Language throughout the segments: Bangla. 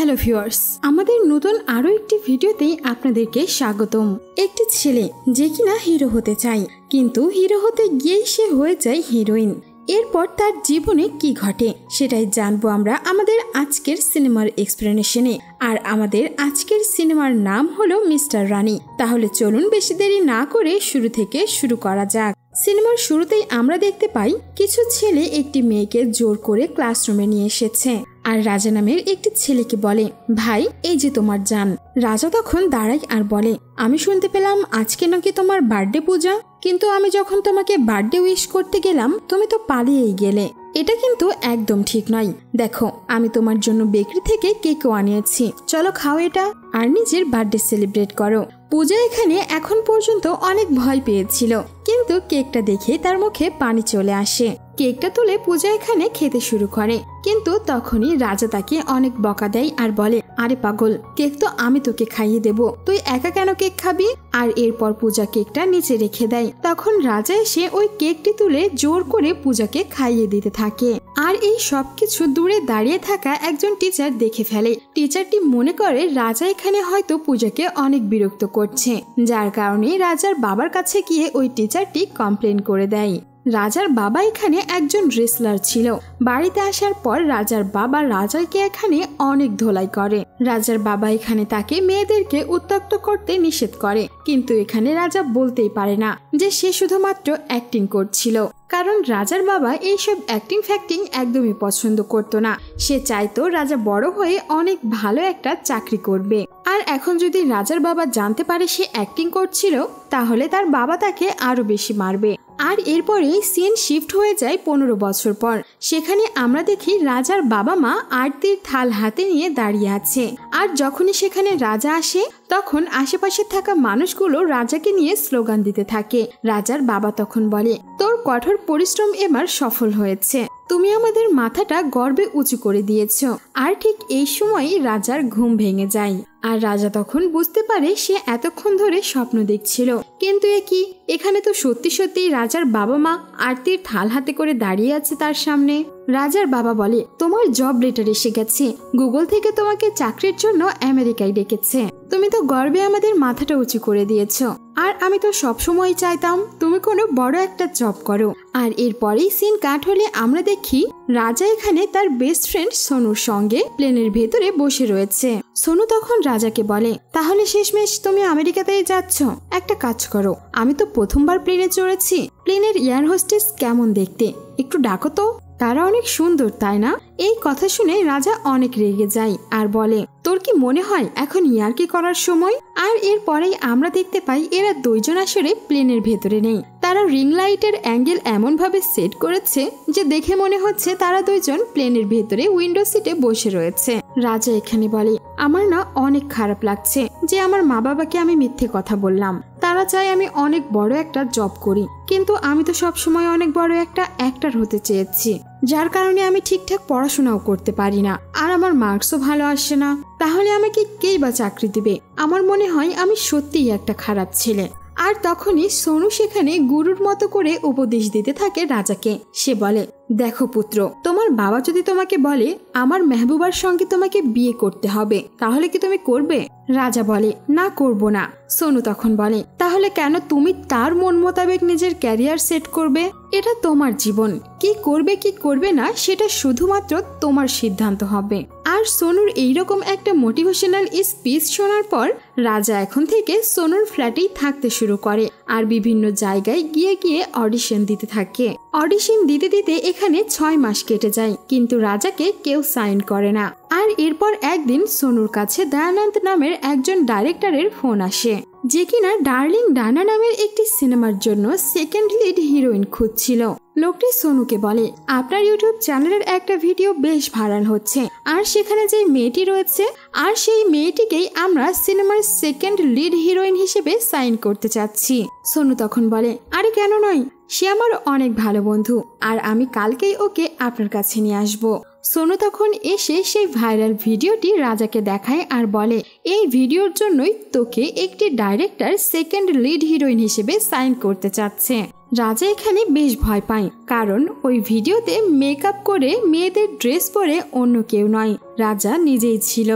হ্যালো ভিউয়ার্স, আমাদের নতুন আরো একটি ভিডিওতে আপনাদেরকে স্বাগতম। একটি ছেলে যে কিনা হিরো হতে চায়, কিন্তু হিরো হতে গিয়েই সে হয়ে যায় হিরোইন। এরপর তার জীবনে কি ঘটে সেটাই জানবো আমরা আমাদের আজকের সিনেমার এক্সপ্লেনেশনে। আর আমাদের আজকের সিনেমার নাম হলো মিস্টার রানী। তাহলে চলুন বেশি দেরি না করে শুরু থেকে শুরু করা যাক। সিনেমার শুরুতেই আমরা দেখতে পাই কিছু ছেলে একটি মেয়েকে জোর করে ক্লাসরুমে নিয়ে এসেছে আর রাজা নামের একটি ছেলেকে বলে, ভাই এই যে তোমার জান। রাজা তখন দাঁড়ায় আর বলে, আমি শুনতে পেলাম আজকে নাকি তোমার বার্থডে পূজা, কিন্তু আমি যখন তোমাকে বার্থডে উইশ করতে গেলাম তুমি তো পালিয়েই গেলে। এটা কিন্তু একদম ঠিক নয়। দেখো আমি তোমার জন্য বেকারি থেকে কেকও আনিয়েছি, চলো খাও এটা আর নিজের বার্থডে সেলিব্রেট করো। পূজা এখানে এখন পর্যন্ত অনেক ভয় পেয়েছিল, কিন্তু কেকটা দেখে তার মুখে পানি চলে আসে। কেকটা তুলে পূজা এখানে খেতে শুরু করে, কিন্তু তখনই রাজা তাকে অনেক বকা দেয় আর বলে, আরে পাগল, কেক তো আমি তোকে খাইয়ে দেব, তুই একা কেন কেক খাবি? আর এরপর পূজা কেকটা নিচে রেখে দেয়। তখন রাজা এসে ওই কেকটি তুলে জোর করে পূজাকে খাইয়ে দিতে থাকে। আর এই সবকিছু দূরে দাঁড়িয়ে থাকা একজন টিচার দেখে ফেলে। টিচারটি মনে করে রাজা এখানে হয়তো পূজাকে অনেক বিরক্ত করছে, যার কারণে রাজার বাবার কাছে গিয়ে ওই টিচারটি কমপ্লেন করে দেয়। রাজার বাবা এখানে একজন রেসলার ছিল। বাড়িতে আসার পর রাজার বাবা রাজাকে এখানে অনেক ধোলাই করে। রাজার বাবা এখানে তাকে মেয়েদেরকে উত্ত্যক্ত করতে নিষেধ করে, কিন্তু এখানে রাজা বলতেই পারে না যে সে শুধুমাত্র অ্যাক্টিং করছিল, কারণ রাজার বাবা এইসব অ্যাক্টিং ফ্যাক্টিং একদমই পছন্দ করতো না। সে চাইতো রাজা বড় হয়ে অনেক ভালো একটা চাকরি করবে। আর এখন যদি রাজার বাবা জানতে পারে সে অ্যাক্টিং করছিল, তাহলে তার বাবা তাকে আরো বেশি মারবে। আর এরপরে সিন শিফট হয়ে যায় 15 বছর পর। সেখানে আমরা দেখি রাজার বাবা মা আরতির থাল হাতে নিয়ে দাঁড়িয়ে আছে। আর যখনই সেখানে রাজা আসে, তখন আশেপাশে থাকা মানুষগুলো রাজাকে নিয়ে স্লোগান দিতে থাকে। রাজার বাবা তখন বলে, তোর কঠোর পরিশ্রম এবার সফল হয়েছে, তুমি আমাদের মাথাটা গর্বে উঁচু করে দিয়েছ। আর ঠিক এই সময়ই রাজার ঘুম ভেঙে যায়। আর রাজা তখন বুঝতে পারে সে এতক্ষণ ধরে স্বপ্ন দেখছিল, কিন্তু এখানে তো সত্যি সত্যি রাজার বাবা মা আরতির থাল হাতে করে দাঁড়িয়ে আছে তার সামনে। রাজার বাবা বলে, তোমার জব লেটার এসে গেছে, গুগল থেকে তোমাকে চাকরির জন্য আমেরিকায় ডেকেছে, তুমি তো গর্বে আমাদের মাথাটা উঁচু করে দিয়েছ। আর আমি তো সবসময় চাইতাম তুমি কোনো বড় একটা জব করো। আর এরপরেই সিন কাট হলে আমরা দেখি রাজা এখানে তার বেস্ট ফ্রেন্ড সোনুর সঙ্গে প্লেনের ভেতরে বসে রয়েছে। সোনু তখন রাজাকে বলে, তাহলে শেষমেশ তুমি আমেরিকাতেই যাচ্ছ? একটা কাজ করো, আমি তো প্রথমবার প্লেনে চড়েছি, প্লেনের এয়ার হোস্টেস কেমন দেখতে, একটু ডাকো তো, তারা অনেক সুন্দর তাই না? এই কথা শুনে রাজা অনেক রেগে যায় আর বলে, তোর কি মনে হয় এখন ইয়ার্কি করার সময়? আর এরপরেই আমরা দেখতে পাই এরা দুইজন আসলে প্লেনের ভেতরে নেই। তারা রিং লাইটের অ্যাঙ্গেল এমন ভাবে সেট করেছে যে দেখে মনে হচ্ছে তারা দুইজন প্লেনের ভেতরে উইন্ডো সিটে বসে রয়েছে। রাজা এখানে বলে, আমার না অনেক খারাপ লাগছে যে আমার মা বাবাকে আমি মিথ্যে কথা বললাম। তারা চায় আমি অনেক বড় একটা জব করি, কিন্তু আমি তো সবসময় অনেক বড় একটা অ্যাক্টর হতে চেয়েছি, যার কারণে আমি ঠিকঠাক পড়াশোনাও করতে পারি না, আর আমার মার্কসও ভালো আসে না। তাহলে আমাকে কেই বা চাকরি দিবে? আমার মনে হয় আমি সত্যিই একটা খারাপ ছেলে। আর তখনই সোনু সেখানে গুরুর মতো করে উপদেশ দিতে থাকে রাজাকে। সে বলে, দেখো পুত্র, তোমার বাবা যদি তোমাকে বলে আমার মেহবুবার সঙ্গে তোমাকে বিয়ে করতে হবে, তাহলে কি তুমি করবে? রাজা বলে, না করব না। সোনু তখন বলে, তাহলে কেন তুমি তার মন মোতাবেক নিজের ক্যারিয়ার সেট করবে? এটা তোমার জীবন, কি করবে কি করবে না সেটা শুধুমাত্র তোমার সিদ্ধান্ত হবে। আর সোনুর এইরকম একটা মোটিভেশনাল স্পিচ শোনার পর রাজা এখন থেকে সোনুর ফ্ল্যাটেই থাকতে শুরু করে আর বিভিন্ন জায়গায় গিয়ে গিয়ে অডিশন দিতে থাকে। অডিশন দিতে দিতে এখানে 6 মাস কেটে যায়, কিন্তু রাজাকে কেউ সাইন করে না। আর এরপর একদিন সোনুর কাছে দয়ানন্দ নামের একজন ডাইরেক্টরের ফোন আসে, যে কিনা ডার্লিং ডানা নামের একটি সিনেমার জন্য সেকেন্ড লিড হিরোইন খুঁজছিল। লোকটি সোনুকে বলে, আপনার ইউটিউব চ্যানেলের একটা ভিডিও বেশ ভাইরাল হচ্ছে, আর সেখানে যে মেয়েটি রয়েছে আর সেই মেয়েটিকেই আমরা সিনেমার সেকেন্ড লিড হিরোইন হিসেবে সাইন করতে চাচ্ছি। সোনু তখন বলে, আরে কেন নয়, সে আমার অনেক ভালো বন্ধু, আর আমি কালকেই ওকে আপনার কাছে নিয়ে আসবো। সোনু তখন এসে সেই ভাইরাল ভিডিওটি রাজাকে দেখায় আর বলে, এই ভিডিওর জন্যই তোকে একটি ডাইরেক্টর সেকেন্ড লিড হিরোইন হিসেবে সাইন করতে চাচ্ছে। রাজা এখানে বেশ ভয় পায়, কারণ ওই ভিডিওতে মেকআপ করে মেয়েদের ড্রেস পরে অন্য কেউ নয়, রাজা নিজেই ছিল।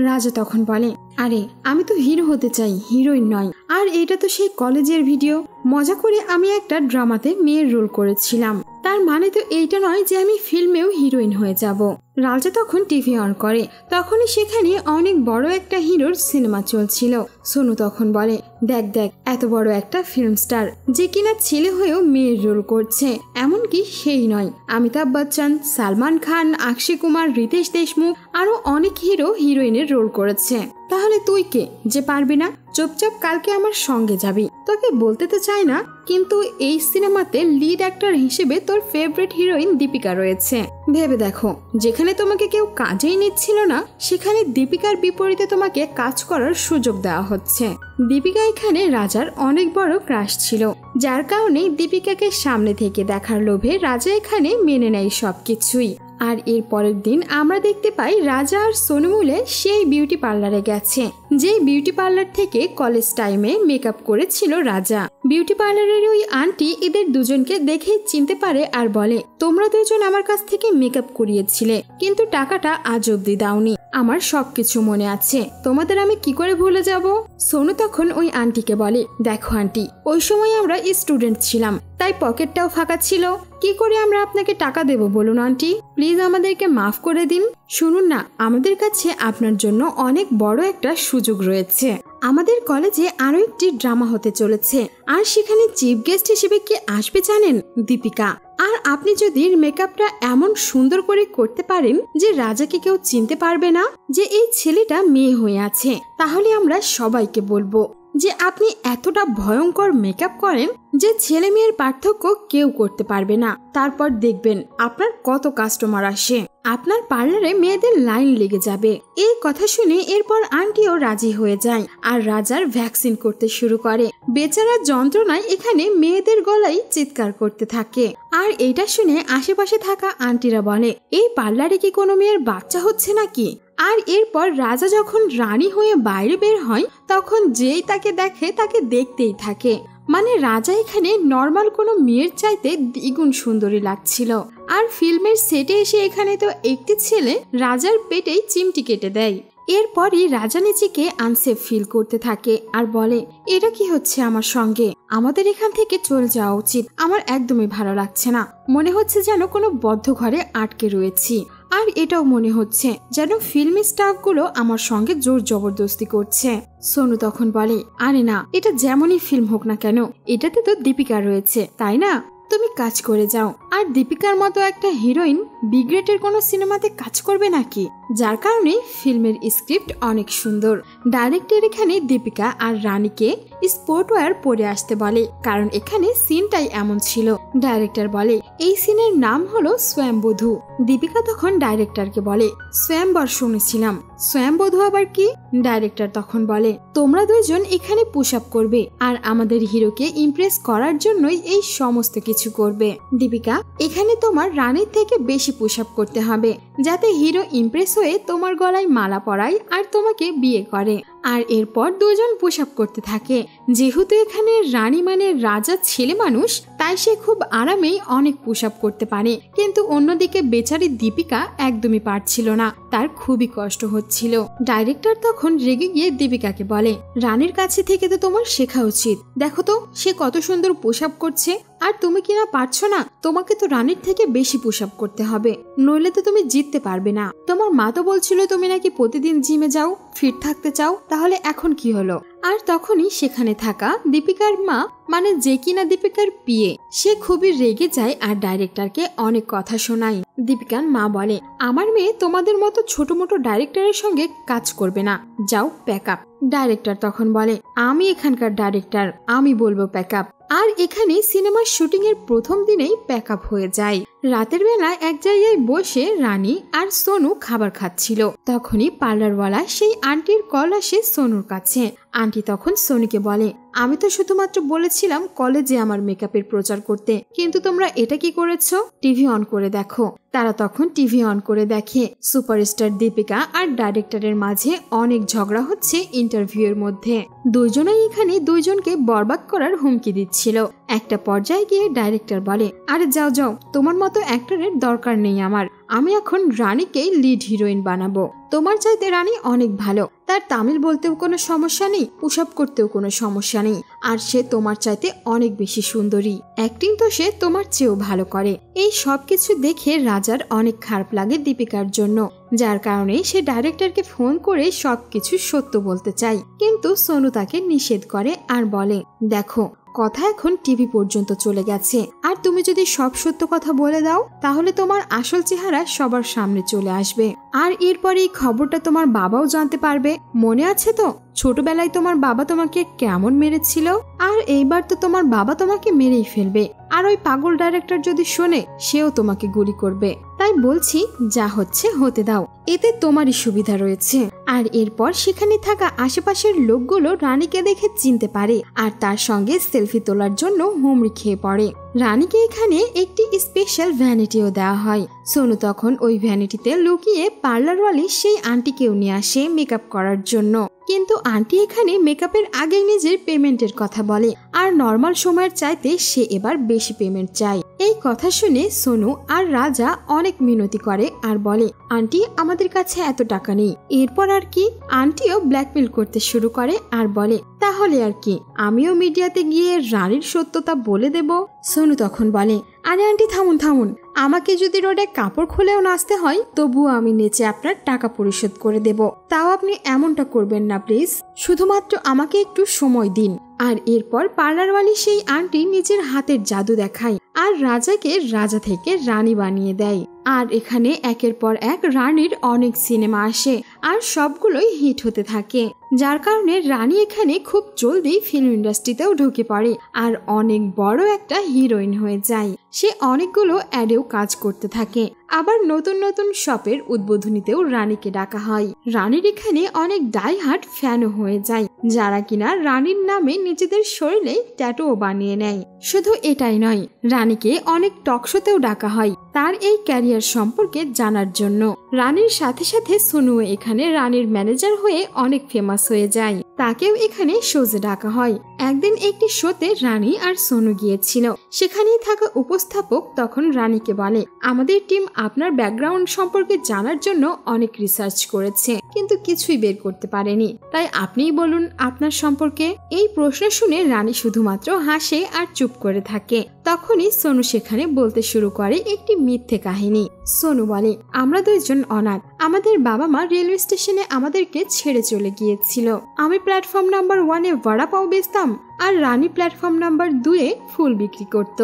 রাজা তখন বলে, আরে আমি তো হিরো হতে চাই, হিরোইন নয়। আর এটা তো সেই কলেজের ভিডিও, মজা করে আমি একটা ড্রামাতে মেয়ের রোল করেছিলাম, তার মানে তো এইটা নয় যে আমি ফিল্মেও হিরোইন হয়ে যাব। রাজা তখন টিভি অন করে, তখনই সেখানে অনেক বড় একটা হিরোর সিনেমা চলছিল। সোনু তখন বলে, দেখ দেখ, এত বড় একটা ফিল্ম স্টার যে কিনা ছেলে হয়েও মেয়ের রোল করছে, এমনকি সেই নয়, অমিতাভ বচ্চন, সালমান খান, অক্ষয় কুমার, রিতেশ দেশমুখ আরো অনেক হিরো হিরোইনের রোল করেছে। তাহলে তুই কে যে পারবি না? চুপচাপ কালকে আমার সঙ্গে যাবি। তোকে বলতে তো চাই না, কিন্তু এই সিনেমাতে লিড অ্যাক্টর হিসেবে তোর ফেভারিট হিরোইন দীপিকা রয়েছে। ভেবে দেখো, যেখানে তোমাকে কেউ কাজেই নিচ্ছিল না, সেখানে দীপিকার বিপরীতে তোমাকে কাজ করার সুযোগ দেওয়া হচ্ছে। দীপিকা এখানে রাজার অনেক বড় ক্রাশ ছিল, যার কারণে দীপিকাকে সামনে থেকে দেখার লোভে রাজা এখানে মেনে নেয় সবকিছুই। আর এর পরের দিন আমরা দেখতে পাই রাজা আর সোনু মিলে সেই বিউটি পার্লারে গেছে, যে বিউটি পার্লার থেকে কলেজ টাইমে মেকআপ করেছিল রাজা। বিউটি পার্লারের ওই আন্টি এদের দুজনকে দেখে চিনতে পারে আর বলে, তোমরা দুজন আমার কাছ থেকে মেকআপ করিয়েছিলে, কিন্তু টাকাটা আজ অব্দি দাওনি। আমার সবকিছু মনে আছে, তোমাদের আমি কি করে ভুলে যাব? সোনু তখন ওই আন্টিকে বলে, দেখো আন্টি, ওই সময় আমরা স্টুডেন্ট ছিলাম, তাই পকেটটাও ফাঁকা ছিল, কি করে আমরা আপনাকে টাকা দেব বলুন আন্টি? প্লিজ আমাদেরকে মাফ করে দিন। শুনুন না, আমাদের কাছে আপনার জন্য অনেক বড় একটা সুযোগ রয়েছে। আমাদের কলেজে আরো একটি ড্রামা হতে চলেছে, আর সেখানে চিফ গেস্ট হিসেবে কে আসবে জানেন? দীপিকা। আর আপনি যদি মেকআপটা এমন সুন্দর করে করতে পারেন যে রাজাকে কেউ চিনতে পারবে না যে এই ছেলেটা মেয়ে হয়ে আছে, তাহলে আমরা সবাইকে বলবো যে আপনি এতটা ভয়ঙ্কর মেকআপ করেন যে ছেলে মেয়ের পার্থক্য কেউ করতে পারবে না। তারপর দেখবেন আপনার কত কাস্টমার আসে, আপনার পার্লারে মেয়েদের লাইন লেগে যাবে। এই কথা শুনে এরপর আন্টিও রাজি হয়ে যায় আর রাজার ভ্যাকসিন করতে শুরু করে। বেচারা যন্ত্রণায় এখানে মেয়েদের গলায় চিৎকার করতে থাকে। আর এটা শুনে আশেপাশে থাকা আন্টিরা বলে, এই পার্লারে কি কোনো মেয়ের বাচ্চা হচ্ছে নাকি? আর এরপর রাজা যখন রানী হয়ে বাইরে বের হয়, তখন যেই তাকে দেখে তাকে দেখতেই থাকে। মানে রাজা এখানে নর্মাল কোনো মেয়ের চাইতে দ্বিগুণ সুন্দরী লাগছিল। আর ফিল্মের সেটে এসে এখানে তো একটি ছেলে রাজার পেটেই চিমটি কেটে দেয়। এরপরই রাজা নিজেকে আনসেফ ফিল করতে থাকে আর বলে, এটা কি হচ্ছে আমার সঙ্গে? আমাদের এখান থেকে চলে যাওয়া উচিত, আমার একদমই ভালো লাগছে না। মনে হচ্ছে যেন কোনো বদ্ধ ঘরে আটকে রয়েছি। আর এটাও মনে হচ্ছে যেন ফিল্মি স্টাফগুলো আমার সঙ্গে জোর জবরদস্তি করছে। সোনু তখন বলে, আরে না, এটা যেমনই ফিল্ম হোক না কেন, এটাতে তো দীপিকা রয়েছে, তাই না? তুমি কাজ করে যাও। আর দীপিকার মতো একটা হিরোইন বি গ্রেডের কোনো সিনেমাতে কাজ করবে নাকি? যার কারণে ফিল্মের স্ক্রিপ্ট অনেক সুন্দর। ডাইরেক্টর এখানে দীপিকা আর রানীকে স্পোর্টওয়্যার পরে আসতে বলে, কারণ এখানে সিনটাই এমন ছিল। ডাইরেক্টর বলে, এই সিনের নাম হলো স্বয়ংবধূ। দীপিকা তখন ডাইরেক্টরকে বলে, স্বয়ংবর শুনেছিলাম, স্বয়ংবধূ আবার কি? ডাইরেক্টর তখন বলে, তোমরা দুইজন এখানে পুশ আপ করবে আর আমাদের হিরোকে ইমপ্রেস করার জন্যই এই সমস্ত কিছু করবে। দীপিকা, এখানে তোমার রানীর থেকে বেশি পুশ আপ করতে হবে, যাতে হিরো ইমপ্রেস হয়ে তোমার গলায় মালা পরায় আর তোমাকে বিয়ে করে। আর এরপর দুজন পুশ আপ করতে থাকে। যেহেতু এখানে রানী মানে রাজা ছেলে মানুষ, তাই সে খুব আরামেই অনেক পুশ আপ করতে পারে। কিন্তু অন্যদিকে বেচারি দীপিকা একদমই পারছিল না, তার খুবই কষ্ট হচ্ছিল। ডাইরেক্টর তখন রেগে গিয়ে দীপিকাকে বলে, রানীর কাছে থেকে তো তোমার শেখা উচিত। দেখো তো সে কত সুন্দর পুশ আপ করছে, আর তুমি কিনা পারছো না। তোমাকে তো রানীর থেকে বেশি পুশ আপ করতে হবে, নইলে তো তুমি জিততে পারবে না। তোমার মা তো বলছিল তুমি নাকি প্রতিদিন জিমে যাও, ফিট থাকতে চাও, তাহলে এখন কি হলো? আর তখনই সেখানে থাকা দীপিকার মা, মানে যে কিনা দীপিকার পিএ, সে খুবই রেগে যায় আর ডাইরেক্টরকে অনেক কথা শোনায়। দীপিকার মা বলে, আমার মেয়ে তোমাদের মতো ছোট মোটো ডাইরেক্টরের সঙ্গে কাজ করবে না, যাও প্যাক আপ। ডাইরেক্টর তখন বলে, আমি এখানকার ডাইরেক্টর, আমি বলবো প্যাক আপ। আর এখানে সিনেমার শুটিং এর প্রথম দিনেই প্যাক আপ হয়ে যায়। রাতের বেলা এক জায়গায় বসে রানী আর সোনু খাবার খাচ্ছিল। তখনই পার্লারওয়ালা সেই আন্টির কল আসে সোনুর কাছে। আন্টি তখন সোনুকে বলে, আমি তো শুধুমাত্র বলেছিলাম কলেজে আমার মেকআপের প্রচার করতে, কিন্তু তোমরা এটা কি করেছো? টিভি অন করে দেখো। তারা তখন টিভি অন করে দেখে সুপারস্টার দীপিকা আর ডাইরেক্টরের মাঝে অনেক ঝগড়া হচ্ছে ইন্টারভিউয়ের মধ্যে। দুইজনেই এখানে দুইজনকে বরবাদ করার হুমকি দিচ্ছিল। একটা পর্যায়ে গিয়ে ডাইরেক্টর বলে, আরে যাও যাও, তোমার মতো অ্যাক্টরের দরকার নেই আমার। আমি এখন রানীকেই লিড হিরোইন বানাবো। তোমার চাইতে রানী অনেক ভালো, তার তামিল বলতেও কোনো সমস্যা নেই, পুশআপ করতেও কোনো সমস্যা নেই, আর সে তোমার চাইতে অনেক বেশি সুন্দরী। অ্যাক্টিং তো সে তোমার চেয়েও ভালো করে। এই সব কিছু দেখে রাজার অনেক খারাপ লাগে দীপিকার জন্য, যার কারণে সে ডাইরেক্টরকে ফোন করে সবকিছু সত্য বলতে চায়। কিন্তু সোনু তাকে নিষেধ করে আর বলে, দেখো কথা এখন টিভি পর্যন্ত চলে গেছে, আর তুমি যদি সব সত্য কথা বলে দাও তাহলে তোমার আসল চেহারা সবার সামনে চলে আসবে, আর এরপরে এই খবরটা তোমার বাবাও জানতে পারবে। মনে আছে তো ছোটবেলায় তোমার বাবা তোমাকে কেমন মেরেছিল, আর এইবার তো তোমার বাবা তোমাকে মেরেই ফেলবে, আর ওই পাগল ডাইরেক্টর যদি শোনে সেও তোমাকে গুলি করবে। তাই বলছি যা হচ্ছে হতে দাও, এতে তোমারই সুবিধা রয়েছে। আর এরপর সেখানে থাকা আশেপাশের লোকগুলো রানীকে দেখে চিনতে পারে আর তার সঙ্গে সেলফি তোলার জন্য হুমড়ি খেয়ে পড়ে। রানীকে এখানে একটি স্পেশাল ভ্যানিটিও দেওয়া হয়। সোনু তখন ওই ভ্যানিটিতে লুকিয়ে পার্লারওয়ালি সেই আন্টিকেও নিয়ে আসে মেকআপ করার জন্য, কিন্তু আন্টি এখানে মেকআপের আগে নিজের পেমেন্টের কথা বলে, আর নর্মাল সময়ের চাইতে সে এবার বেশি পেমেন্ট চায়। এই কথা শুনে সোনু আর রাজা অনেক মিনতি করে আর বলে, আন্টি আমাদের কাছে এত টাকা নেই। এরপর আর কি আন্টিও ব্ল্যাকমেল করতে শুরু করে আর বলে, তাহলে আর কি আমিও মিডিয়াতে গিয়ে রানীর সত্যতা বলে দেব। সোনু তখন বলে, আরে আন্টি থামুন থামুন, আমাকে যদি রোডে কাপড় খুলেও নাচতে হয় তবুও আমি নেচে আপনার টাকা পরিশোধ করে দেব, তাও আপনি এমনটা করবেন না প্লিজ, শুধুমাত্র আমাকে একটু সময় দিন। আর এরপর পার্লারওয়ালি সেই আন্টি নিজের হাতের জাদু দেখায় আর রাজাকে রাজা থেকে রানী বানিয়ে দেয়। আর এখানে একের পর এক রানীর অনেক সিনেমা আসে আর সবগুলোই হিট হতে থাকে, যার কারণে রানী এখানে খুব জলদি ফিল্ম ইন্ডাস্ট্রিতেও ঢুকে পড়ে আর অনেক বড় একটা হিরোইন হয়ে যায়। সে অনেকগুলো অ্যাডেও কাজ করতে থাকে, আবার নতুন নতুন শপের উদ্বোধনীতেও রানীকে ডাকা হয়। রানীর এখানে অনেক ডাইহার্ট ফ্যানও হয়ে যায়, যারা কিনা রানীর নামে নিজেদের শরীরে ট্যাটুও বানিয়ে নেয়। শুধু এটাই নয়, রানীকে অনেক টকশোতেও ডাকা হয় তার এই ক্যারিয়ার সম্পর্কে জানার জন্য। রানীর সাথে সাথে সোনু এখানে রানীর ম্যানেজার হয়ে অনেক ফেমাস হয়ে যায়, তাকেও এখানে শোজে ডাকা হয়। একদিন একটি শোতে রানী আর সোনু গিয়েছিল, সেখানেই থাকা উপস্থাপক তখন রানীকে বলে, আমাদের টিম আপনার ব্যাকগ্রাউন্ড সম্পর্কে জানার জন্য অনেক রিসার্চ করেছে কিন্তু কিছুই বের করতে পারেনি, তাই আপনিই বলুন আপনার সম্পর্কে। এই প্রশ্ন শুনে রানী শুধুমাত্র হাসে আর চুপ করে থাকে। তখনই সোনু সেখানে বলতে শুরু করে একটি মিথ্যে কাহিনী। সোনু বলে, আমরা দুইজন অনাথ, আমাদের বাবা মা রেলওয়ে স্টেশনে আমাদেরকে ছেড়ে চলে গিয়েছিল। আমি প্ল্যাটফর্ম নাম্বার 1-এ বড়া পাও বেচতাম আর রানী প্ল্যাটফর্ম নাম্বার 2-এ ফুল বিক্রি করত।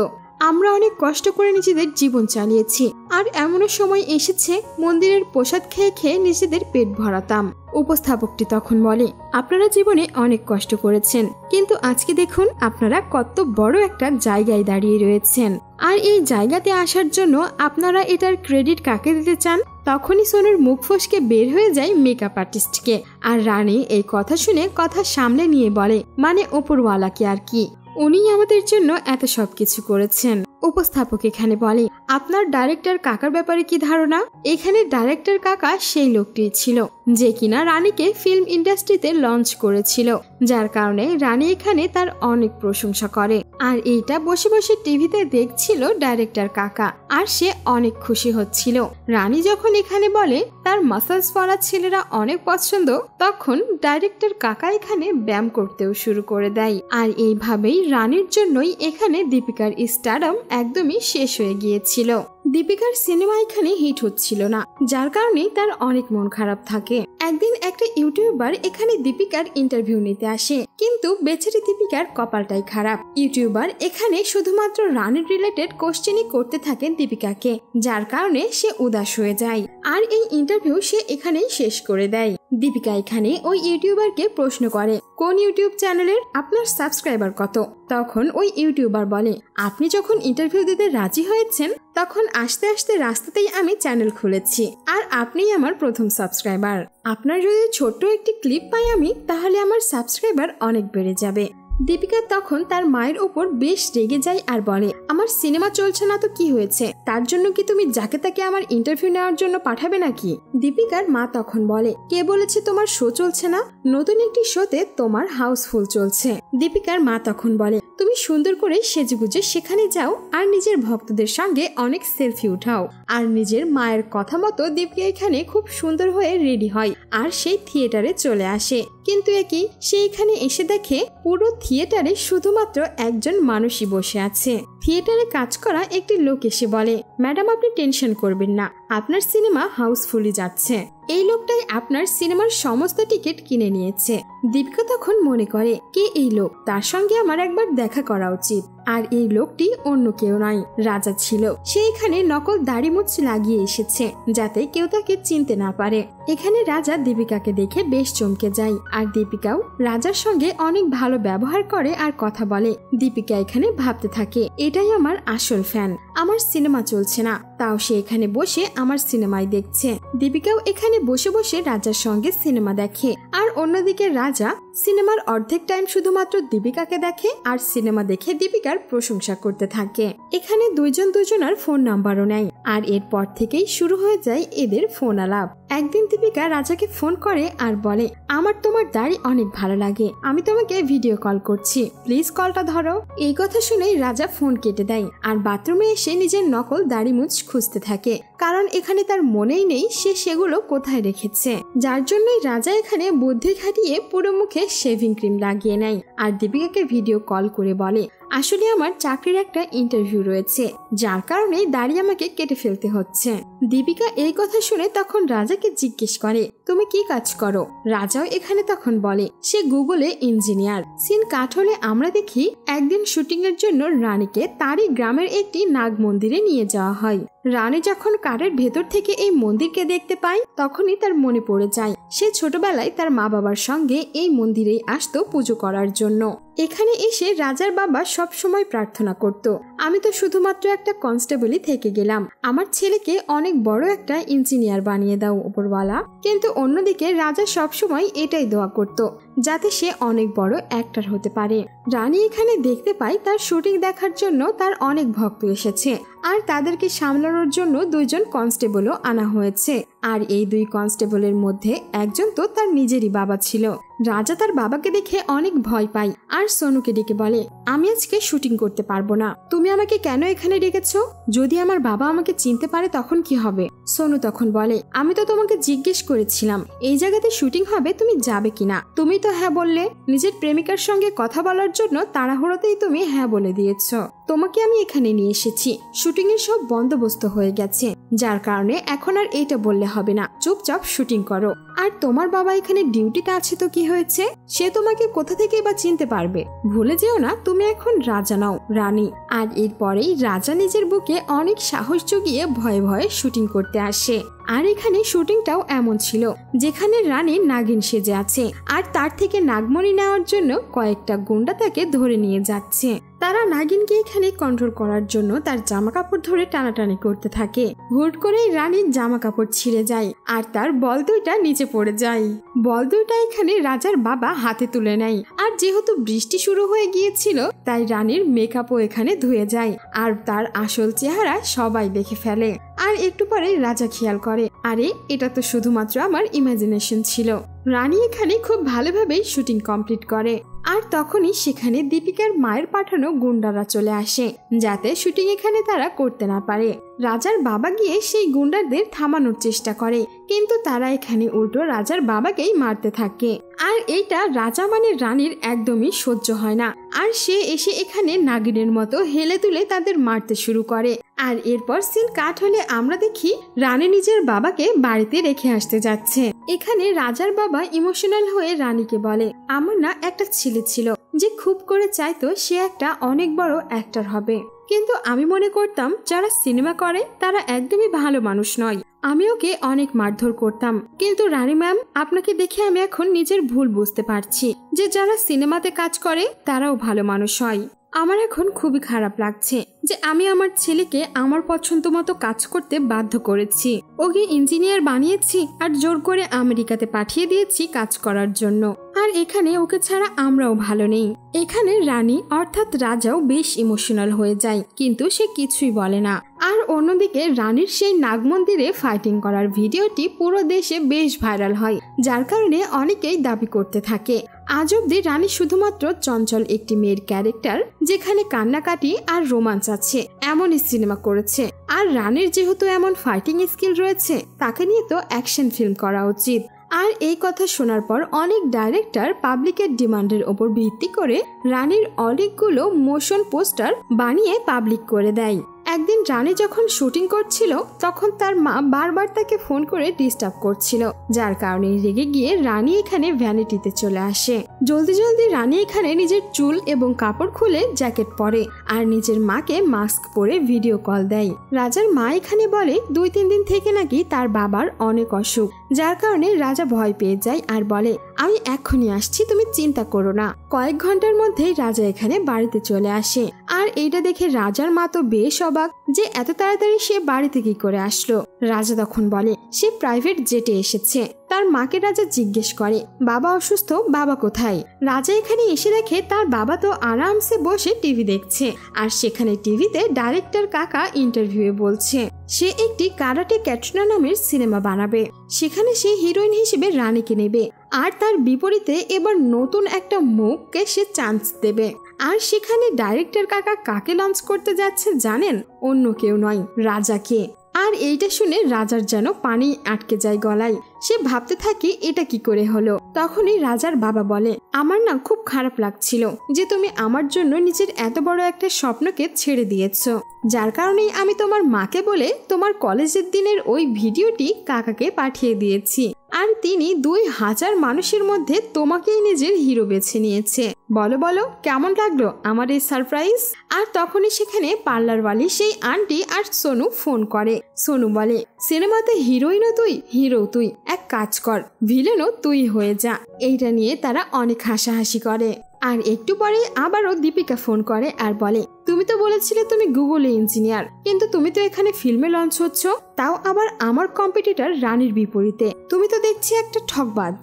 আমরা অনেক কষ্ট করে নিজেদের জীবন চালিয়েছি, আর এমনও সময় এসেছে মন্দিরের প্রসাদ খেয়ে খেয়ে নিজেদের পেট ভরাতাম। উপস্থাপকটি তখন বলে, আপনারা জীবনে অনেক কষ্ট করেছেন, কিন্তু আজকে দেখুন আপনারা কত বড় একটা জায়গায় দাঁড়িয়ে রয়েছেন, আর এই জায়গাতে আসার জন্য আপনারা এটার ক্রেডিট কাকে দিতে চান? তখনই সোনুর মুখ ফসকে বের হয়ে যায় মেকআপ আর্টিস্টকে। আর রানী এই কথা শুনে কথা সামলে নিয়ে বলে, মানে ওপরওয়ালাকে আর কি, উনি আমাদের জন্য এত সব কিছু করেছেন। উপস্থাপক এখানে বলে, আপনার ডাইরেক্টর কাকার ব্যাপারে কি ধারণা? এখানে ডাইরেক্টর কাকা সেই লোকটি ছিল যে কিনা রানীকে ফিল্ম ইন্ডাস্ট্রিতে লঞ্চ করেছিল, যার কারণে রানী এখানে তার অনেক প্রশংসা করে। আর এইটা বসে বসে টিভিতে দেখছিল ডাইরেক্টর কাকা, আর সে অনেক খুশি হচ্ছিল। রানী যখন এখানে বলে তার মাসেলস পরা ছেলেরা অনেক পছন্দ, তখন ডাইরেক্টর কাকা এখানে ব্যায়াম করতেও শুরু করে দেয়। আর এইভাবেই রানীর জন্যই এখানে দীপিকার স্টারডম একদমই শেষ হয়ে গিয়েছিল। দীপিকার সিনেমা এখানে হিট হচ্ছিল না, যার কারণে তার অনেক মন খারাপ থাকে। একদিন একটা ইউটিউবার এখানে দীপিকার ইন্টারভিউ নিতে আসে, কিন্তু বেচারি দীপিকার কপালটাই খারাপ। ইউটিউবার এখানে শুধুমাত্র রানীর রিলেটেড কোশ্চেনই করতে থাকে দীপিকাকে, যার কারণে সে উদাস হয়ে যায় আর এই ইন্টারভিউ সে এখানেই শেষ করে দেয়। দীপিকা এখানে ওই ইউটিউবারকে প্রশ্ন করে, কোন ইউটিউব চ্যানেলের আপনার সাবস্ক্রাইবার কত? তখন ওই ইউটিউবার বলে, আপনি যখন ইন্টারভিউ দিতে রাজি হয়েছেন তখন আস্তে আস্তে রাস্তাতেই আমি চ্যানেল খুলেছি, আর আপনিই আমার প্রথম সাবস্ক্রাইবার। আপনার যদি ছোট্ট একটি ক্লিপ পাই আমি, তাহলে আমার সাবস্ক্রাইবার অনেক বেড়ে যাবে। দীপিকা তখন তার মায়ের উপর বেশ রেগে যায় আর বলে, আমার সিনেমা চলছে না তো কি হয়েছে, তার জন্য কি তুমি যাকে তাকে আমার ইন্টারভিউ নেওয়ার জন্য পাঠাবে নাকি? দীপিকার মা তখন বলে, কে বলেছে তোমার শো চলছে না? নতুন একটি শোতে তোমার হাউসফুল চলছে। দীপিকার মা তখন বলে, তুমি সুন্দর করে সেজেগুজে সেখানে যাও আর নিজের ভক্তদের সঙ্গে অনেক সেলফি উঠাও। আর নিজের মায়ের কথা মতো দীপিকা এখানে খুব সুন্দর হয়ে রেডি হয় আর সেই থিয়েটারে চলে আসে। কিন্তু একই সে এখানে এসে দেখে পুরো থিয়েটারে শুধুমাত্র একজন মানুষই বসে আছে। থিয়েটারে কাজ করা একটি লোক এসে বলে, ম্যাডাম আপনি টেনশন করবেন না, আপনার সিনেমা হাউসফুলি যাচ্ছে। এই লোকটাই আপনার সিনেমার সমস্ত টিকিট কিনে নিয়েছে। দীপিকা তখন মনে করে, কে এই লোক, তার সঙ্গে আমার একবার দেখা করা উচিত। আর এই লোকটি অন্য কেউ নয়, রাজা ছিল। সে এখানে নকল দাড়ি মুছ লাগিয়ে এসেছে যাতে কেউ তাকে চিনতে না পারে। এখানে রাজা দীপিকাকে দেখে বেশ চমকে যায় আর দীপিকাও রাজার সঙ্গে অনেক ভালো ব্যবহার করে আর কথা বলে। দীপিকা এখানে ভাবতে থাকে, এটাই আমার আসল ফ্যান, আমার সিনেমা চলছে না তাও সে এখানে বসে আমার সিনেমায় দেখছে। দীপিকাও এখানে বসে বসে রাজার সঙ্গে সিনেমা দেখে আর অন্যদিকে রাজা সিনেমার অর্ধেক টাইম শুধুমাত্র দীপিকাকে দেখে আর সিনেমা দেখে দীপিকার প্রশংসা করতে থাকে। এখানে দুইজন দুজনার ফোন নাম্বারও নেয় আর এরপর থেকেই শুরু হয়ে যায় এদের ফোন আলাপ। একদিন দীপিকা রাজাকে ফোন করে আর বলে, আমার তোমার দাড়ি অনেক ভালো লাগে, আমি তোমাকে ভিডিও কল করছি, প্লিজ কলটা ধরো। এই কথা শুনেই রাজা ফোন কেটে দেয় আর বাথরুমে এসে নিজের নকল দাড়ি মুছ খুঁজতে থাকে, কারণ এখানে তার মনেই নেই সে সেগুলো কোথায় রেখেছে। যার জন্যই রাজা এখানে বুদ্ধি খাটিয়ে পুরো মুখে শেভিং ক্রিম লাগিয়ে নেয় আর দীপিকাকে ভিডিও কল করে বলে, আসলে আমার চাকরির একটা ইন্টারভিউ রয়েছে, যার কারণে দাড়ি আমাকে কেটে ফেলতে হচ্ছে। দীপিকা এই কথা শুনে তখন রাজাকে জিজ্ঞেস করে, তুমি কি কাজ করো? রাজাও এখানে তখন বলে, সে গুগলে ইঞ্জিনিয়ার। সিন কাট হলে আমরা দেখি একদিন শুটিং এর জন্য রানীকে তারই গ্রামের একটি নাগ মন্দিরে নিয়ে যাওয়া হয়। রানী যখন কারের ভেতর থেকে এই মন্দিরকে দেখতে পায় তখনই তার মনে পড়ে যায় সে ছোটবেলায় তার মা বাবার সঙ্গে এই মন্দিরেই আসতো পুজো করার জন্য। এখানে এসে রাজার বাবা সব সময় প্রার্থনা করত, আমি তো শুধুমাত্র একটা কনস্টেবলই থেকে গেলাম, আমার ছেলেকে অনেক বড় একটা ইঞ্জিনিয়ার বানিয়ে দাও উপরওয়ালা। কিন্তু অন্যদিকে রাজা সব সময় এটাই দোয়া করত যাতে সে অনেক বড় অ্যাক্টর হতে পারে। রানী এখানে দেখতে পায় তার শুটিং দেখার জন্য তার অনেক ভক্ত এসেছে আর তাদেরকে সামলানোর জন্য দুইজন কনস্টেবলও আনা হয়েছে। আর এই দুই কনস্টেবলের মধ্যে একজন তো তার নিজেরই বাবা ছিল। রাজা তার বাবাকে দেখে অনেক ভয় পায় আর সোনুকে ডেকে বলে, আমি আজকে শুটিং করতে পারবো না, তুমি আমাকে কেন এখানে ডেকেছো? যদি আমার বাবা আমাকে চিনতে পারে তখন কি হবে? সোনু তখন বলে, আমি তো তোমাকে জিজ্ঞেস করেছিলাম এই জায়গাতে শুটিং হবে, তুমি যাবে কিনা, তুমি তো হ্যাঁ বললে। নিজের প্রেমিকার সঙ্গে কথা বলার জন্য তাড়াহুড়োতেই তুমি হ্যাঁ বলে দিয়েছ। তোমাকে আমি এখানে নিয়ে এসেছি, শুটিং এর সব বন্দোবস্ত হয়ে গেছে, যার কারণে এখন আর এইটা বললে হবে না, চুপচাপ শুটিং করো। আর তোমার বাবা এখানে ডিউটিতে আছে তো কি হয়েছে, সে তোমাকে কোথা থেকে বা চিনতে পারবে? ভুলে যেও না তুমি এখন রাজা নাও, রানী। আর এরপরেই রাজা নিজের বুকে অনেক সাহস জুগিয়ে ভয়ে ভয়ে শুটিং করতে আসে। আর এখানে শুটিংটাও এমন ছিল যেখানে রানী নাগিন সেজে আছে আর তার থেকে নাগমণি নেওয়ার জন্য কয়েকটা গুন্ডা তাকে ধরে নিয়ে যাচ্ছে। তারা নাগিনকে এখানে কন্ট্রোল করার জন্য তার জামা কাপড় ধরে টানাটানি করতে থাকে। হুট করেই রানীর জামা কাপড় ছিঁড়ে যায় আর তার বল দুইটা নিচে পড়ে যায়। বল দুইটা এখানে রাজার বাবা হাতে তুলে নেয়। আর যেহেতু বৃষ্টি শুরু হয়ে গিয়েছিল তাই রানীর মেকআপও এখানে ধুয়ে যায় আর তার আসল চেহারা সবাই দেখে ফেলে। আর একটু পরে রাজা খেয়াল করে, আরে এটা তো শুধুমাত্র আমার ইমাজিনেশন ছিল। রানী এখানে খুব ভালোভাবেই শুটিং কমপ্লিট করে। আর তখনই সেখানে দীপিকার মায়ের পাঠানো গুন্ডারা চলে আসে যাতে শুটিং এখানে তারা করতে না পারে। রাজার বাবা গিয়ে সেই গুন্ডাদের থামানোর চেষ্টা করে কিন্তু তারা এখানে উল্টো রাজার বাবাকেই মারতে থাকে। আর এইটা রাজা মানে রানীর একদমই সহ্য হয় না আর সে এসে এখানে নাগিনের মতো হেলে তুলে তাদের মারতে শুরু করে। আর এরপর সিন কাট হলে আমরা দেখি রানী নিজের বাবাকে বাড়িতে রেখে আসতে যাচ্ছে। এখানে রাজার বাবা ইমোশনাল হয়ে রানীকে বলে, আমার না একটা ছেলে ছিল যে খুব করে চাইতো সে একটা অনেক বড় অ্যাক্টর হবে, কিন্তু আমি মনে করতাম যারা সিনেমা করে তারা একদমই ভালো মানুষ নয়, আমি ওকে অনেক মারধর করতাম, কিন্তু রানী ম্যাম আপনাকে দেখে আমি এখন নিজের ভুল বুঝতে পারছি যে যারা সিনেমাতে কাজ করে তারাও ভালো মানুষ হয়। আমার এখন খুবই খারাপ লাগছে যে আমি আমার ছেলেকে আমার পছন্দ মতো কাজ করতে বাধ্য করেছি। ওকে ইঞ্জিনিয়ার বানিয়েছি আর জোর করে আমেরিকাতে পাঠিয়ে দিয়েছি কাজ করার জন্য। আর এখানে ওকে ছাড়া আমরাও ভালো নেই। এখানে রানী অর্থাৎ রাজাও বেশ ইমোশনাল হয়ে যায়, কিন্তু সে কিছুই বলে না। আর অন্যদিকে রানীর সেই নাগ মন্দিরে ফাইটিং করার ভিডিওটি পুরো দেশে বেশ ভাইরাল হয়, যার কারণে অনেকেই দাবি করতে থাকে আজ অব্দি রানী শুধুমাত্র চঞ্চল একটি মেয়ের ক্যারেক্টার যেখানে কান্নাকাটি আর রোমাঞ্চ আছে এমনই সিনেমা করেছে। আর রানীর যেহেতু এমন ফাইটিং স্কিল রয়েছে, তাকে নিয়ে তো অ্যাকশন ফিল্ম করা উচিত। আর এই কথা শোনার পর অনেক ডাইরেক্টর পাবলিকের ডিমান্ডের ওপর ভিত্তি করে রানীর অনেকগুলো মোশন পোস্টার বানিয়ে পাবলিক করে দেয়। একদিন রানী যখন শুটিং করছিল তখন তার মা বারবার তাকে ফোন করে ডিস্টার্ব করছিল, যার কারণে রেগে গিয়ে রানী এখানে ভ্যানিটিতে চলে আসে। জলদি জলদি রানী এখানে নিজের চুল এবং কাপড় খুলে জ্যাকেট পরে আর নিজের মাকে মাস্ক পরে ভিডিও কল দেয়। রাজার মা এখানে বলে 2-3 দিন থেকে নাকি তার বাবার অনেক অসুখ, যার কারণে রাজা ভয় পেয়ে যায় আর বলে আমি এক্ষুনি আসছি, তুমি চিন্তা করো না। কয়েক ঘন্টার মধ্যেই রাজা এখানে বাড়িতে চলে আসে। আর এইটা দেখে রাজার মা তো বেশ অবাক যে এত তাড়াতাড়ি সে বাড়িতে কি করে আসলো। রাজা তখন বলে সে প্রাইভেট জেটে এসেছে। তার মাকে রাজা জিজ্ঞেস করে বাবা অসুস্থ, বাবা কোথায়? রাজা এখানে এসে দেখে তার বাবা তো আরামসে বসে টিভি দেখছে, আর সেখানে টিভিতে ডাইরেক্টর কাকা ইন্টারভিউয়ে বলছে সে একটি কারাটে ক্যাটরিনা নামের সিনেমা বানাবে, সেখানে সে হিরোইন হিসেবে রানীকে নেবে। আর তার বিপরীতে এবার নতুন একটা মুখকে সে চান্স দেবে। আর সেখানে ডাইরেক্টর কাকা কাকে লঞ্চ করতে যাচ্ছে জানেন? অন্য কেউ নয়, রাজাকে। আর এইটা শুনে রাজার যেন পানি আটকে যায় গলায়। সে ভাবতে থাকে এটা কি করে হলো। তখনই রাজার বাবা বলে আমার না খুব খারাপ লাগছিল যে তুমি আমার জন্য নিজের এত বড় একটা স্বপ্নকে ছেড়ে দিয়েছো, যার কারণেই আমি তোমার মাকে বলে তোমার কলেজের দিনের ওই ভিডিওটি কাকাকে পাঠিয়ে দিয়েছি। আর তিনি 2000 মানুষের মধ্যে তোমাকেই নিজের হিরো বেছে নিয়েছে। বলো বলো কেমন লাগলো আমার এই সারপ্রাইজ? আর তখনই সেখানে পার্লারওয়ালি সেই আন্টি আর সোনু ফোন করে। সোনু বলে সিনেমাতে হিরোইনও তুই, হিরো তুই, এক কাজ কর ভিলেনও তুই হয়ে যা। এইটা নিয়ে তারা অনেক হাসাহাসি করে। আর একটু পরে আবারও দীপিকা ফোন করে আর বলে তুমি তো বলেছিলে তুমি গুগলে ইঞ্জিনিয়ার, কিন্তু তুমি তো এখানে ফিল্মে লঞ্চ হচ্ছ, তাও আবার আমার কম্পিটিটর রানীর বিপরীতে। তুমি তো দেখছি একটা ঠকবাজ।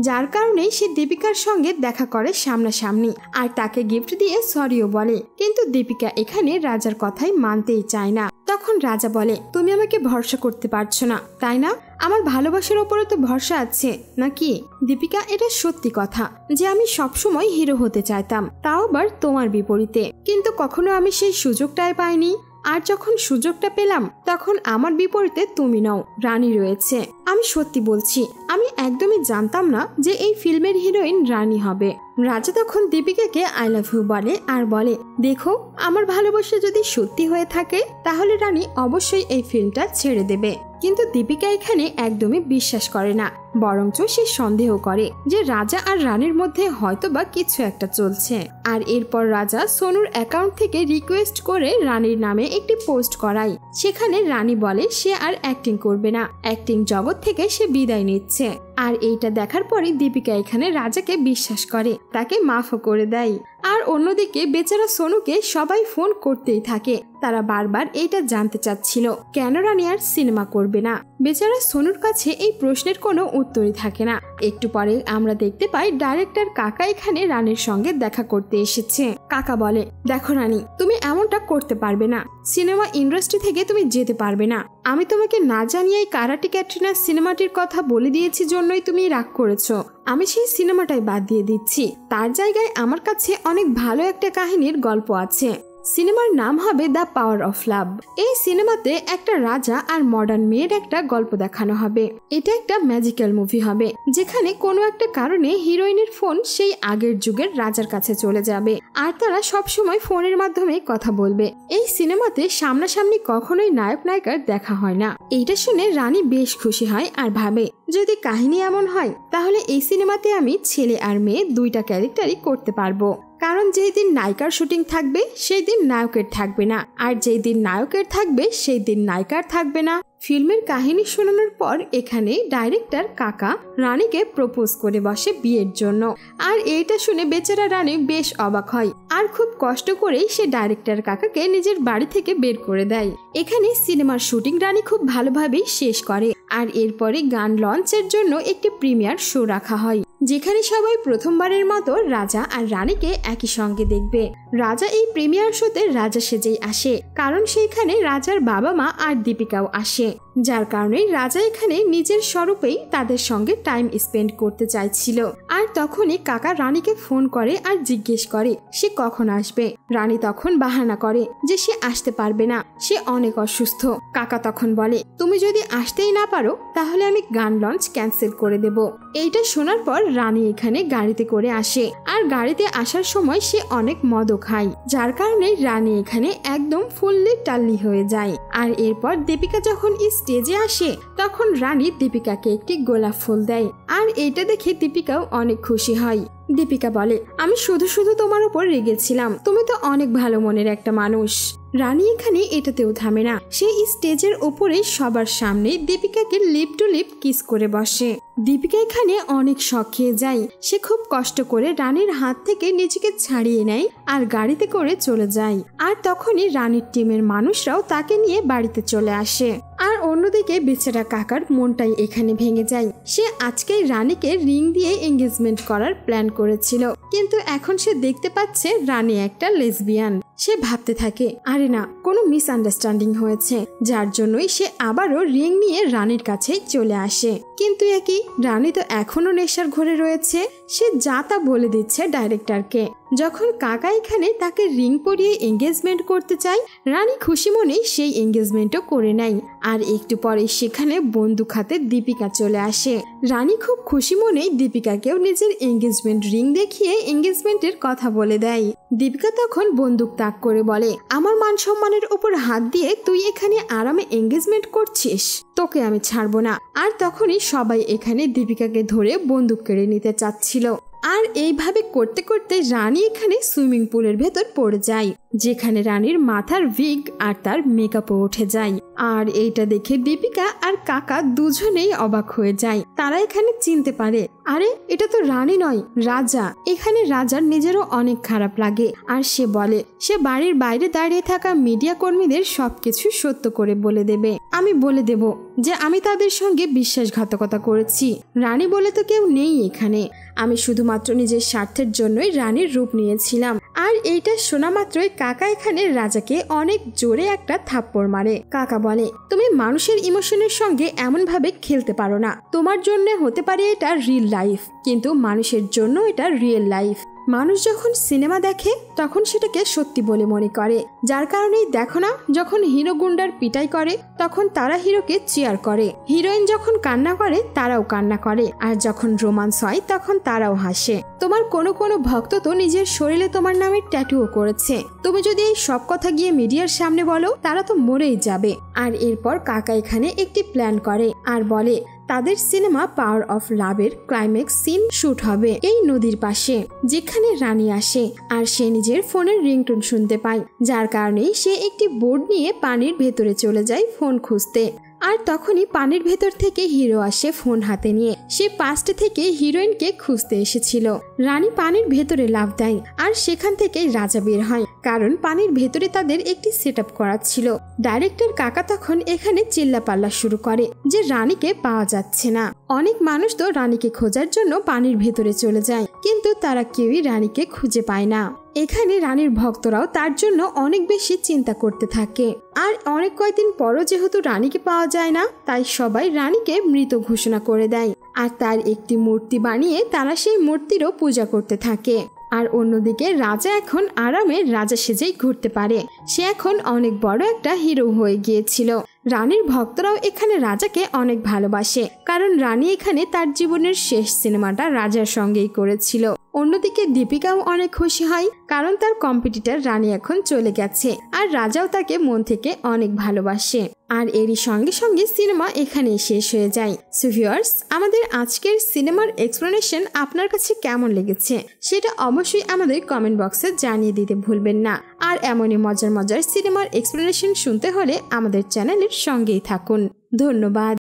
যার কারণেই সে দীপিকার সঙ্গে দেখা করে সামনাসামনি আর তাকে গিফট দিয়ে সরিও বলে, কিন্তু দীপিকা এখানে রাজার কথাই মানতেই চায় না। তখন রাজা বলে তুমি আমাকে ভরসা করতে পারছো না তাই না? আমার ভালোবাসার ওপরে তো ভরসা আছে নাকি? দীপিকা এটা সত্যি কথা যে আমি সবসময় হিরো হতে চাইতাম, তাও আবার তোমার বিপরীতে, কিন্তু কখনো আমি সেই সুযোগটাই পাইনি। আর যখন সুযোগটা পেলাম তখন আমার বিপরীতে তুমি নও, রানী রয়েছে। আমি সত্যি বলছি আমি একদমই জানতাম না যে এই ফিল্মের হিরোইন রানী হবে। রাজা তখন দীপিকাকে আই লাভ ইউ বলে আর বলে দেখো আমার ভালোবাসা যদি সত্যি হয়ে থাকে তাহলে রানী অবশ্যই এই ফিল্মটা ছেড়ে দেবে। কিন্তু দীপিকা এখানে একদমই বিশ্বাস করে না, বরঞ্চ সে সন্দেহ করে যে রাজা আর রানীর মধ্যে হয়তো বা কিছু একটা চলছে। আর এরপর রাজা সোনুর অ্যাকাউন্ট থেকে রিকোয়েস্ট করে রানীর নামে একটি পোস্ট করায়। সেখানে রানী বলে সে আর অ্যাক্টিং করবে না, অ্যাক্টিং জগৎ থেকে সে বিদায় নিচ্ছে। আর এইটা দেখার পরে দীপিকা এখানে রাজাকে বিশ্বাস করে, তাকে মাফও করে দেয়। আর অন্যদিকে বেচারা সোনুকে সবাই ফোন করতেই থাকে, তারা বারবার এইটা জানতে চাচ্ছিল কেন রানী আর সিনেমা করবে না। বেচারা সোনুর কাছে এই প্রশ্নের কোনো উত্তরই থাকে না। একটু পরে আমরা দেখতে পাই ডাইরেক্টর কাকা এখানে রানীর সঙ্গে দেখা করতে এসেছে। কাকা বলে দেখো রানী তুমি এমনটা করতে পারবে না, সিনেমা ইন্ডাস্ট্রি থেকে তুমি যেতে পারবে না। আমি তোমাকে না জানিয়ে কারাটে ক্যাটরিনা সিনেমাটির কথা বলে দিয়েছি জন্যই তুমি রাগ করেছো। আমি সেই সিনেমাটাই বাদ দিয়ে দিচ্ছি, তার জায়গায় আমার কাছে অনেক ভালো একটা কাহিনীর গল্প আছে। সিনেমার নাম হবে দ্য পাওয়ার অফ লাভ। এই সিনেমাতে একটা রাজা আর মডার্ন মেয়ের একটা গল্প দেখানো হবে। এটা একটা ম্যাজিক্যাল মুভি হবে যেখানে কোনো একটা কারণে হিরোইনের ফোন সেই আগের যুগের রাজার কাছে চলে যাবে আর তারা সবসময় ফোনের মাধ্যমে কথা বলবে। এই সিনেমাতে সামনাসামনি কখনোই নায়ক নায়িকার দেখা হয় না। এইটা শুনে রানী বেশ খুশি হয় আর ভাবে যদি কাহিনী এমন হয় তাহলে এই সিনেমাতে আমি ছেলে আর মেয়ে দুইটা ক্যারেক্টারই করতে পারবো। কারণ যেই দিন নায়িকার শুটিং থাকবে সেই দিন নায়কের থাকবে না, আর যেই দিন নায়কের থাকবে সেই দিন নায়িকার থাকবে না। ফিল্মের কাহিনী শোনানোর পর এখানে ডাইরেক্টর কাকা রানীকে প্রপোজ করে বসে বিয়ের জন্য। আর এইটা শুনে বেচারা রানী বেশ অবাক হয় আর খুব কষ্ট করেই সে ডাইরেক্টর কাকাকে নিজের বাড়ি থেকে বের করে দেয়। এখানে সিনেমার শুটিং রানী খুব ভালোভাবেই শেষ করে আর এরপরে গান লঞ্চের জন্য একটি প্রিমিয়ার শো রাখা হয়, যেখানে সবাই প্রথমবারের মতো রাজা আর রানীকে একই সঙ্গে দেখবে। রাজা এই প্রিমিয়ার শোতে রাজা সেজেই আসে, কারণ সেখানে রাজার বাবা মা আর দীপিকাও আসে, যার কারণে রাজা এখানে নিজের স্বরূপেই তাদের সঙ্গে টাইম স্পেন্ড করতে চাইছিল। আর তখনই কাকা রানীকে ফোন করে আর জিজ্ঞেস করে সে কখন আসবে। রানী তখন বাহানা করে যে সে আসতে পারবে না, সে অনেক অসুস্থ। কাকা তখন বলে তুমি যদি আসতেই না পারো তাহলে আমি গান লঞ্চ ক্যান্সেল করে দেব। এইটা শোনার পর রানী এখানে গাড়িতে করে আসে আর গাড়িতে আসার সময় সে অনেক মদও খায়, যার কারণে রানী এখানে একদম ফুললি টাল্লি হয়ে যায়। আর এরপর দীপিকা যখন স্টেজে আসে তখন রানী দীপিকাকে একটি গোলাপ ফুল দেয় আর এটা দেখে দীপিকাও অনেক খুশি হয়। দীপিকা বলে আমি শুধু শুধু তোমার উপর রেগেছিলাম, তুমি তো অনেক ভালো মনের একটা মানুষ। রানী এখানে এটাতেও থামে না, সে স্টেজের ওপরে সবার সামনে দীপিকাকে লিপ টু লিপ কিস করে বসে। দীপিকা এখানে অনেক শখ খেয়ে যায়, সে খুব কষ্ট করে রানীর হাত থেকে নিজেকে ছাড়িয়ে নেয় আর গাড়িতে করে চলে যায়। আর তখনই রানীর টিমের মানুষরাও তাকে নিয়ে বাড়িতে চলে আসে। আর অন্যদিকে বেচারা কাকার মনটাই এখানে ভেঙে যায়, সে আজকেই রানীকে রিং দিয়ে এঙ্গেজমেন্ট করার প্ল্যান করেছিল, কিন্তু এখন সে দেখতে পাচ্ছে রানী একটা লেসবিয়ান। সে ভাবতে থাকে আরে না, কোনো মিসআন্ডারস্ট্যান্ডিং হয়েছে, যার জন্যই সে আবারও রিং নিয়ে রানীর কাছেই চলে আসে। কিন্তু একই, রানী তো এখনো নেশার ঘরে রয়েছে, সে যা তা বলে দিচ্ছে ডাইরেক্টরকে। যখন কাকা এখানে তাকে রিং পরিয়ে এঙ্গেজমেন্ট করতে চায়, রানী খুশি মনেই সেই এঙ্গেজমেন্টও করে নেয়। আর একটু পরে সেখানে বন্দুক হাতে দীপিকা চলে আসে। রানী খুব খুশি মনেই দীপিকাকেও নিজের এঙ্গেজমেন্ট রিং দেখিয়ে এঙ্গেজমেন্টের কথা বলে দেয়। দীপিকা তখন বন্দুক তাক করে বলে আমার মান সম্মানের উপর হাত দিয়ে তুই এখানে আরামে এঙ্গেজমেন্ট করছিস, তোকে আমি ছাড়বো না। আর তখনই সবাই এখানে দীপিকাকে ধরে বন্দুক কেড়ে নিতে চাচ্ছিল। আর এইভাবে করতে করতে রানী এখানে সুইমিং পুলের ভেতর পড়ে যায়, যেখানে রানীর মাথার উইগ আর তার মেকআপও উঠে যায়। আর এইটা দেখে দীপিকা আর কাকা দুজনেই অবাক হয়ে যায়, তারা এখানে চিনতে পারে আরে এটা তো রানী নয়, রাজা। এখানে রাজার নিজেরও অনেক খারাপ লাগে আর সে বলে সে বাড়ির বাইরে দাঁড়িয়ে থাকা মিডিয়া কর্মীদের সবকিছু সত্য করে বলে দেবে। আমি বলে দেব যে আমি তাদের সঙ্গে বিশ্বাসঘাতকতা করেছি। রানী বলে তো কেউ নেই এখানে, আমি শুধুমাত্র নিজের স্বার্থের জন্যই রানীর রূপ নিয়েছিলাম। আর এইটা শোনা মাত্রই কাকা এখানে রাজাকে অনেক জোরে একটা থাপ্পড় মারে। কাকা বলে তুমি মানুষের ইমোশনের সঙ্গে এমন ভাবে খেলতে পারো না, তোমার জন্য হতে পারে এটা রিল লাইফ, কিন্তু মানুষের জন্য এটা রিয়েল লাইফ। মানুষ যখন সিনেমা দেখে তখন সেটাকে সত্যি বলে মনে করে, যার কারণেই দেখো না যখন হিরো গুন্ডার পিটাই করে তখন তারা হিরোকে চিয়ার করে, হিরোইন যখন কান্না করে তারাও কান্না করে, আর যখন রোমান্স হয় তখন তারাও হাসে। তোমার কোনো কোনো ভক্ত তো নিজের শরীরে তোমার নামে ট্যাটুও করেছে, তুমি যদি এই সব কথা গিয়ে মিডিয়ার সামনে বলো তারা তো মরেই যাবে। আর এরপর কাকা এখানে একটি প্ল্যান করে আর বলে তাদের সিনেমা পাওয়ার অফ লাভের ক্লাইম্যাক্স সিন শুট হবে এই নদীর পাশে, যেখানে রানী আসে আর সে নিজের ফোনের রিংটোন শুনতে পায়, যার কারণে সে একটি বোর্ড নিয়ে পানির ভেতরে চলে যায় ফোন খুঁজতে। আর তখনই পানির ভেতর থেকে হিরো আসে ফোন হাতে নিয়ে, সে পাস্ট থেকে হিরোইনকে খুঁজতে এসেছিল। রানী পানির ভেতরে লাফ দেয় আর সেখান থেকে রাজা বের হয়, কারণ পানির ভেতরে তাদের একটি সেট আপ করা ছিল। ডাইরেক্টর কাকা তখন এখানে চিল্লাপাল্লা শুরু করে যে রানীকে পাওয়া যাচ্ছে না। অনেক মানুষ তো রানীকে খোঁজার জন্য পানির ভেতরে চলে যায়, কিন্তু তারা কেউই রানীকে খুঁজে পায় না। এখানে রানীর ভক্তরাও তার জন্য অনেক বেশি চিন্তা করতে থাকে। আর অনেক কয়েকদিন পরও যেহেতু রানীকে পাওয়া যায় না, তাই সবাই রানীকে মৃত ঘোষণা করে দেয় আর তার একটি মূর্তি বানিয়ে তারা সেই মূর্তিরও পূজা করতে থাকে। আর অন্যদিকে রাজা এখন আরামে রাজা সেজেই ঘুরতে পারে, সে এখন অনেক বড় একটা হিরো হয়ে গিয়েছিল। রানীর ভক্তরাও এখানে রাজাকে অনেক ভালোবাসে, কারণ রানী এখানে তার জীবনের শেষ সিনেমাটা রাজার সঙ্গেই করেছিল। অন্যদিকে দীপিকাও অনেক খুশি হয়, কারণ তার কম্পিটিটর রানী এখন চলে গেছে আর রাজাও তাকে মন থেকে অনেক ভালোবাসে। আর এরই সঙ্গে সঙ্গে সিনেমা এখানেই শেষ হয়ে যায়। সো ভিউয়ার্স, আমাদের আজকের সিনেমার এক্সপ্লেনেশন আপনার কাছে কেমন লেগেছে সেটা অবশ্যই আমাদের কমেন্ট বক্সে জানিয়ে দিতে ভুলবেন না। আর এমনই মজার মজার সিনেমার এক্সপ্লেনেশন শুনতে হলে আমাদের চ্যানেলের সঙ্গেই থাকুন। ধন্যবাদ।